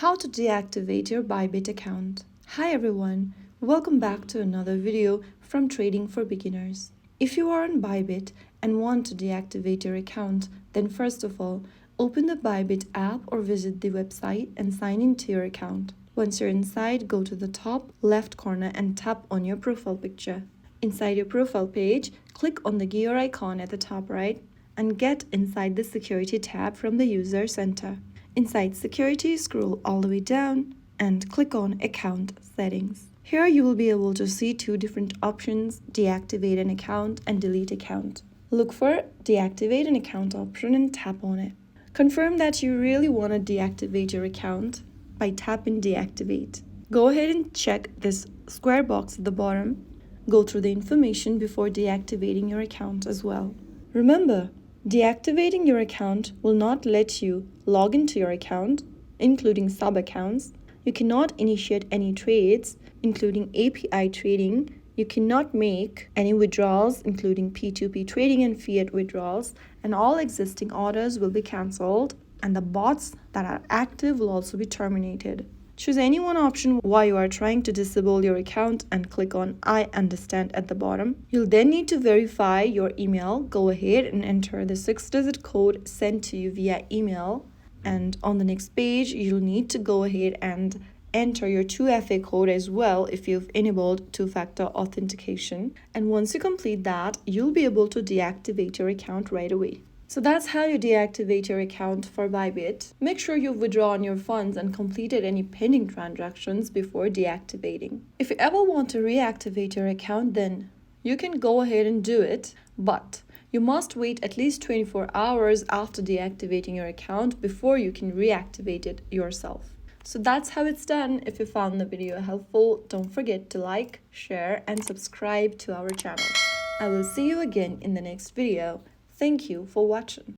How to deactivate your Bybit account. Hi everyone, welcome back to another video from Trading for Beginners. If you are on Bybit and want to deactivate your account, then first of all, open the Bybit app or visit the website and sign into your account. Once you're inside, go to the top left corner and tap on your profile picture. Inside your profile page, click on the gear icon at the top right and get inside the Security tab from the User Center. Inside Security, scroll all the way down and click on Account Settings. Here you will be able to see two different options, deactivate an account and delete account. Look for deactivate an account option and tap on it. Confirm that you really want to deactivate your account by tapping deactivate. Go ahead and check this square box at the bottom. Go through the information before deactivating your account as well. Remember, deactivating your account will not let you log into your account, including sub-accounts. You cannot initiate any trades, including API trading. You cannot make any withdrawals, including P2P trading and fiat withdrawals, and all existing orders will be cancelled, and the bots that are active will also be terminated. Choose any one option while you are trying to disable your account and click on I understand at the bottom. You'll then need to verify your email. Go ahead and enter the 6-digit code sent to you via email. And on the next page, you'll need to go ahead and enter your 2FA code as well if you've enabled two-factor authentication. And once you complete that, you'll be able to deactivate your account right away. So that's how you deactivate your account for Bybit. Make sure you've withdrawn your funds and completed any pending transactions before deactivating. If you ever want to reactivate your account, then you can go ahead and do it, but you must wait at least 24 hours after deactivating your account before you can reactivate it yourself. So that's how it's done. If you found the video helpful, don't forget to like, share, and subscribe to our channel. I will see you again in the next video. Thank you for watching.